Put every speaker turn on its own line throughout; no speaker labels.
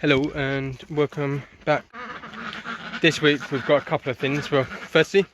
Hello and welcome back. This week we've got a couple of things. Well, firstly,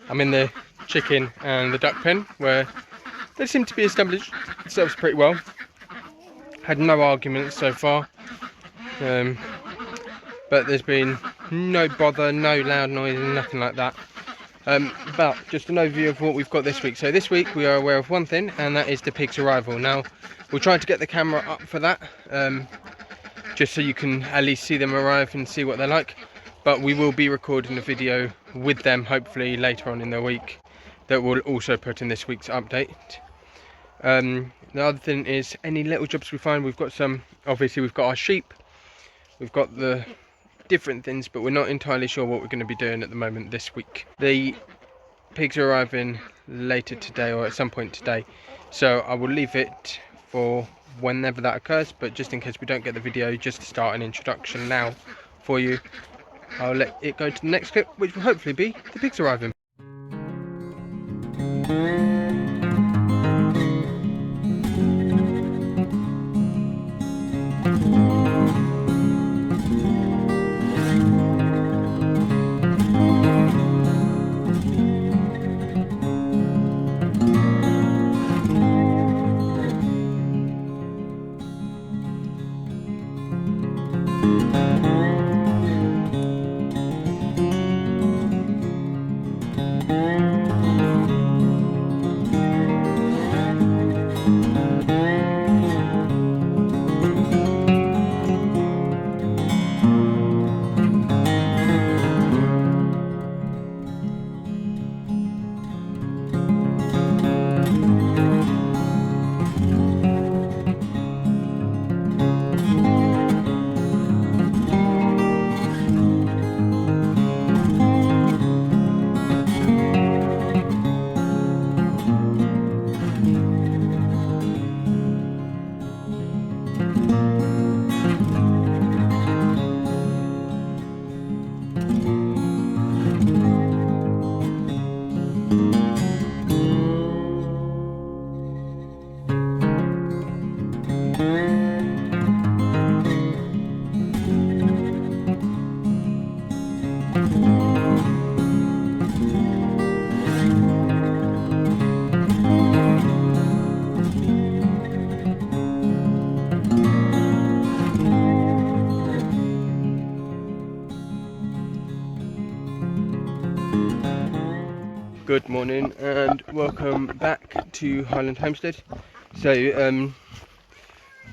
I'm in the chicken and the duck pen where they seem to be established themselves pretty well. Had no arguments so far, but there's been no bother, no loud noise, nothing like that. But just an overview of what we've got this week. So this week we are aware of one thing, and that is the pig's arrival. Now we'll try to get the camera up for that, just so you can at least see them arrive and see what they're like. But we will be recording a video with them hopefully later on in the week that we'll also put in this week's update. The other thing is any little jobs we find. We've got some, obviously we've got our sheep, we've got the different things, but we're not entirely sure what we're going to be doing at the moment this week. The pigs are arriving later today or at some point today, so I will leave it for whenever that occurs, but just in case we don't get the video, just to start an introduction now for you, I'll let it go to the next clip, which will hopefully be the pigs arriving. Good morning and welcome back to Highland Homestead. So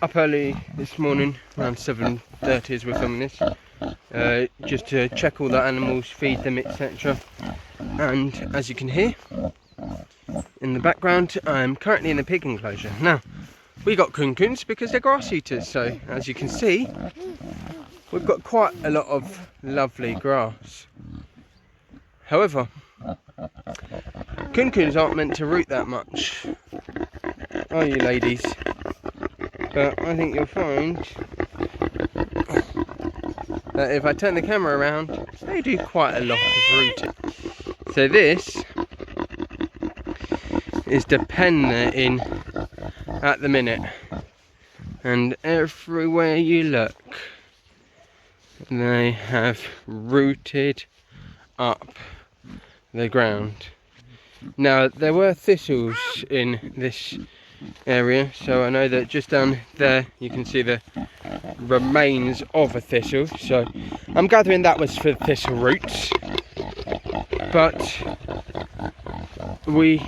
up early this morning, around 7:30 as we're filming this, just to check all the animals, feed them, etc. And as you can hear in the background, I'm currently in a pig enclosure. Now we got coons because they're grass eaters, so as you can see we've got quite a lot of lovely grass. However, coons aren't meant to root that much, are you ladies? But I think you'll find that if I turn the camera around, they do quite a lot of rooting. So this is the pen they're in at the minute, and everywhere you look they have rooted up the ground. Now there were thistles in this area, so I know that just down there you can see the remains of a thistle, so I'm gathering that was for thistle roots. But we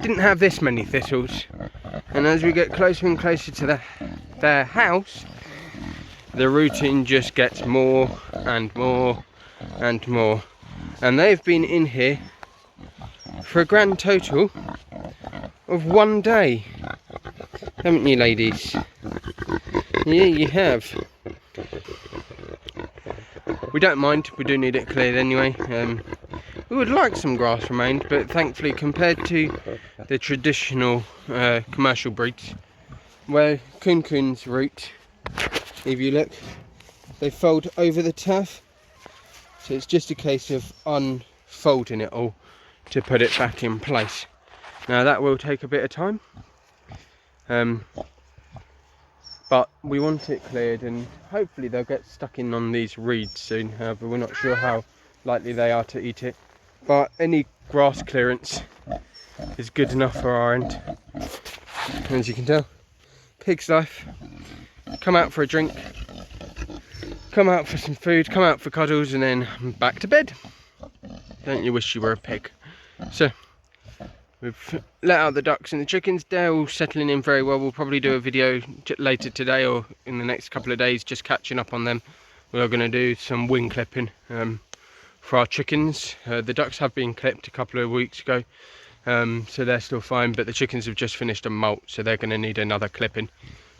didn't have this many thistles, and as we get closer and closer to their house, the rooting just gets more and more and more. And they've been in here for a grand total of 1 day, haven't you ladies? Yeah, you have. We don't mind, we do need it cleared anyway. We would like some grass remained, but thankfully compared to the traditional commercial breeds, where coons root, if you look, they fold over the turf. So it's just a case of unfolding it all to put it back in place. Now that will take a bit of time, but we want it cleared, and hopefully they'll get stuck in on these reeds soon. However, we're not sure how likely they are to eat it, but any grass clearance is good enough for our end. As you can tell, pig's life. Come out for a drink, come out for some food, come out for cuddles, and then back to bed. Don't you wish you were a pig? So we've let out the ducks and the chickens. They're all settling in very well. We'll probably do a video later today or in the next couple of days just catching up on them. We're going to do some wing clipping for our chickens. The ducks have been clipped a couple of weeks ago, so they're still fine, but the chickens have just finished a molt, so they're going to need another clipping.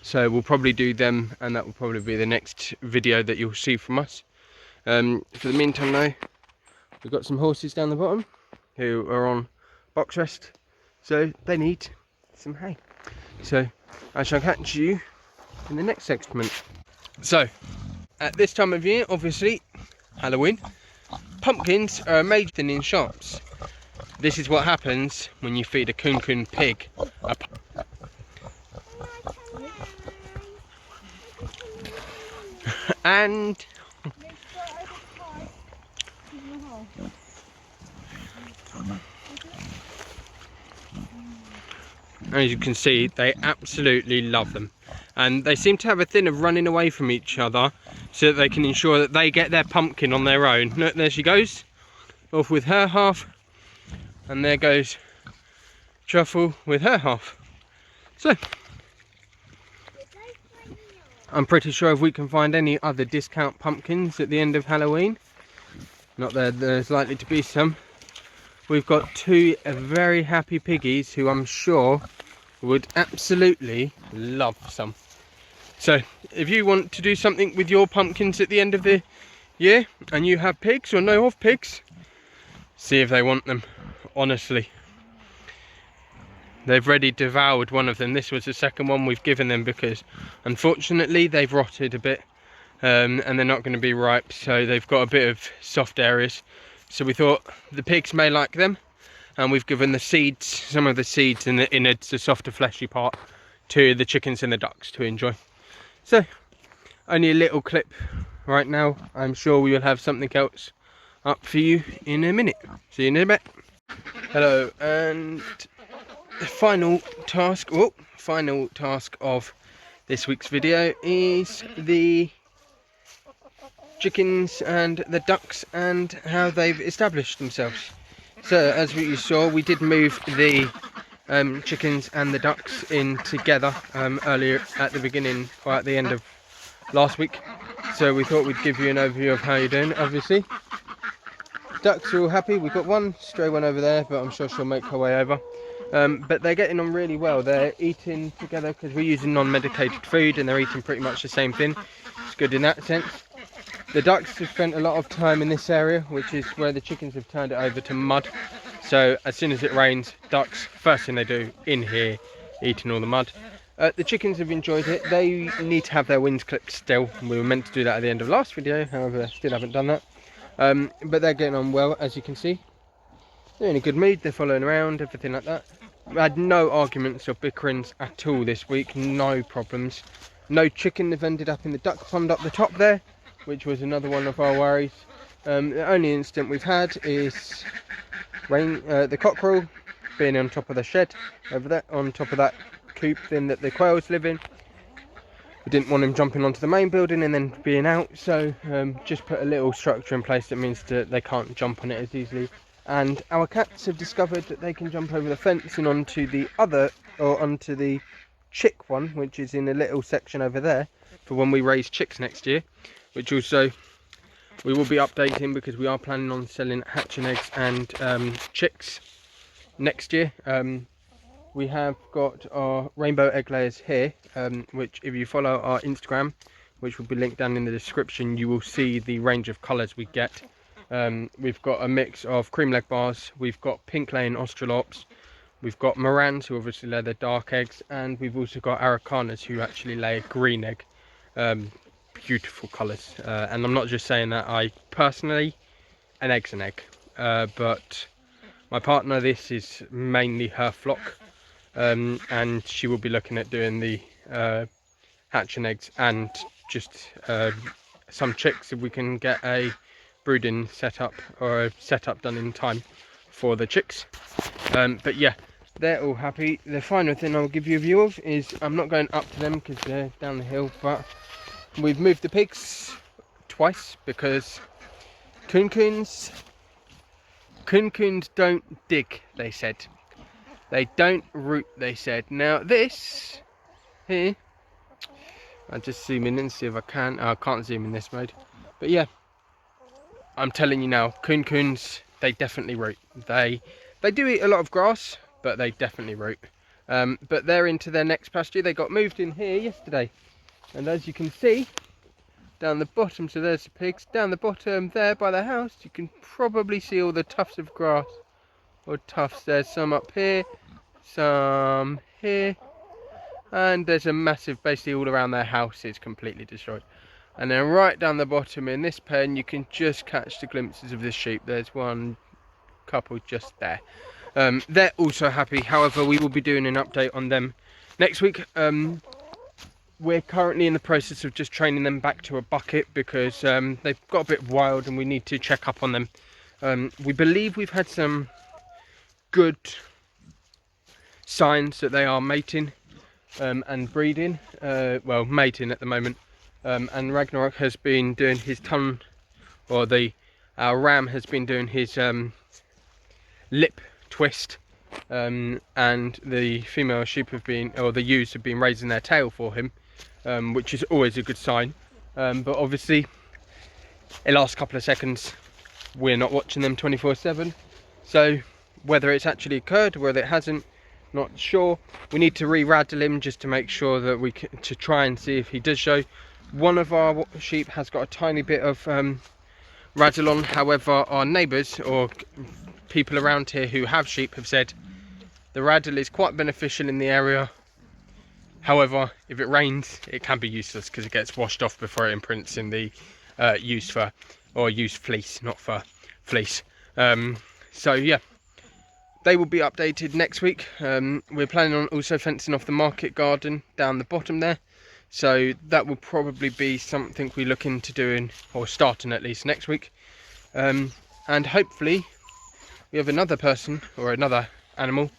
So we'll probably do them, and that will probably be the next video that you'll see from us. For the meantime though, we've got some horses down the bottom who are on box rest, so they need some hay. So I shall catch you in the next segment. So at this time of year, obviously Halloween, pumpkins are a major thing in shops. This is what happens when you feed a coon pig a and as you can see, they absolutely love them, and they seem to have a thing of running away from each other so that they can ensure that they get their pumpkin on their own. Look, there she goes, off with her half, and there goes Truffle with her half. So I'm pretty sure if we can find any other discount pumpkins at the end of Halloween, not that there's likely to be some, we've got two very happy piggies who I'm sure would absolutely love some. So if you want to do something with your pumpkins at the end of the year and you have pigs or know of pigs, see if they want them. Honestly, they've already devoured one of them. This was the second one we've given them because unfortunately they've rotted a bit, and they're not going to be ripe, so they've got a bit of soft areas. So we thought the pigs may like them, and we've given the seeds, some of the seeds and the innards, the softer fleshy part, to the chickens and the ducks to enjoy. So only a little clip right now. I'm sure we will have something else up for you in a minute. See you in a bit. Hello, and the final task of this week's video is the chickens and the ducks and how they've established themselves. So as you saw, we did move the chickens and the ducks in together earlier at the beginning or at the end of last week, so we thought we'd give you an overview of how you're doing. Obviously ducks are all happy. We've got one stray one over there, but I'm sure she'll make her way over. But they're getting on really well. They're eating together because we're using non-medicated food, and they're eating pretty much the same thing. It's good in that sense. The ducks have spent a lot of time in this area, which is where the chickens have turned it over to mud. So as soon as it rains, ducks, first thing they do, in here, eating all the mud. The chickens have enjoyed it. They need to have their wings clipped still. We were meant to do that at the end of last video, however, still haven't done that. But they're getting on well, as you can see. They're in a good mood, they're following around, everything like that. We had no arguments or bickerings at all this week, no problems. No chicken have ended up in the duck pond up the top there, which was another one of our worries. The only incident we've had is the cockerel being on top of the shed over there, on top of that coop thing that the quails live in. We didn't want him jumping onto the main building and then being out, so just put a little structure in place that means that they can't jump on it as easily. And our cats have discovered that they can jump over the fence and onto the onto the chick one, which is in a little section over there for when we raise chicks next year, which also we will be updating because we are planning on selling hatching eggs and chicks next year. We have got our rainbow egg layers here, which if you follow our Instagram, which will be linked down in the description, you will see the range of colours we get. We've got a mix of cream leg bars, we've got pink laying Australops, we've got Morans who obviously lay the dark eggs, and we've also got Aracanas who actually lay a green egg. Beautiful colours, and I'm not just saying that. I personally, an egg's an egg, but my partner, this is mainly her flock. And she will be looking at doing the hatching eggs, and just some chicks if we can get a brooding setup or a setup done in time for the chicks. But yeah, they're all happy. The final thing I'll give you a view of is, I'm not going up to them because they're down the hill, but we've moved the pigs twice because coons don't dig, they said. They don't root, they said. Now this here, I'll just zoom in and see if I can. Oh, I can't zoom in this mode, but yeah, I'm telling you now, coons, they definitely root. They do eat a lot of grass, but they definitely root. But they're into their next pasture. They got moved in here yesterday, and as you can see down the bottom, so there's the pigs down the bottom there by the house, you can probably see all the tufts of grass, or tufts. There's some up here, some here, and there's a massive, basically all around their house is completely destroyed. And then right down the bottom in this pen, you can just catch the glimpses of the sheep. There's one couple just there. They're also happy. However, we will be doing an update on them next week. We're currently in the process of just training them back to a bucket because they've got a bit wild and we need to check up on them. We believe we've had some good signs that they are mating and breeding. Well, mating at the moment. And Ragnarok has been doing his our ram has been doing his lip twist, and the female sheep have been, or the ewes have been raising their tail for him, which is always a good sign. But obviously, the last couple of seconds, we're not watching them 24/7. So whether it's actually occurred, whether it hasn't, not sure. We need to re-raddle him just to make sure that we can, to try and see if he does show. One of our sheep has got a tiny bit of raddle on. However, our neighbours or people around here who have sheep have said the raddle is quite beneficial in the area. However, if it rains, it can be useless because it gets washed off before it imprints in the used fur, or used fleece, not fur, fleece. So yeah, they will be updated next week. We're planning on also fencing off the market garden down the bottom there. So that will probably be something we look into doing, or starting at least next week. And hopefully we have another person or another animal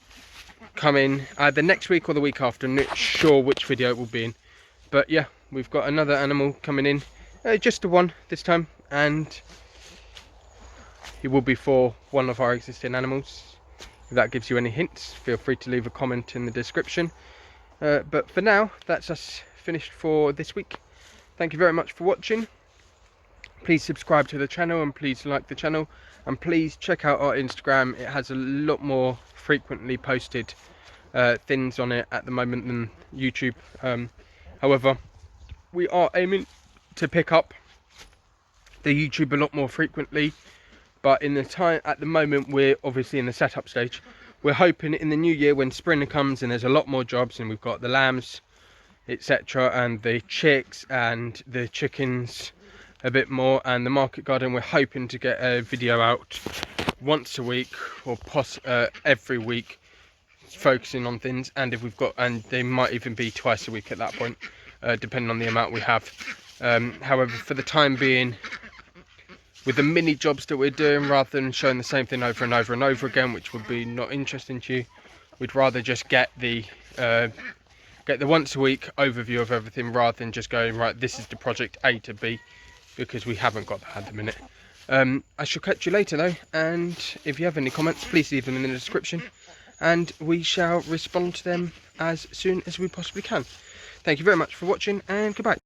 come in either next week or the week after. I'm not sure which video it will be in. But yeah, we've got another animal coming in, just the one this time. And it will be for one of our existing animals. If that gives you any hints, feel free to leave a comment in the description. But for now, that's us finished for this week. Thank you very much for watching. Please subscribe to the channel and please like the channel, and please check out our Instagram. It has a lot more frequently posted things on it at the moment than YouTube. However, we are aiming to pick up the YouTube a lot more frequently, but in the time at the moment we're obviously in the setup stage. We're hoping in the new year, when spring comes and there's a lot more jobs and we've got the lambs, etc., and the chicks and the chickens a bit more, and the market garden, we're hoping to get a video out once a week or every week, focusing on things. And if we've got, and they might even be twice a week at that point, depending on the amount we have. However, for the time being, with the mini jobs that we're doing, rather than showing the same thing over and over and over again, which would be not interesting to you, we'd rather just get the once a week overview of everything, rather than just going, right, this is the project A to B, because we haven't got that at the minute. I shall catch you later though, and if you have any comments, please leave them in the description, and we shall respond to them as soon as we possibly can. Thank you very much for watching, and goodbye.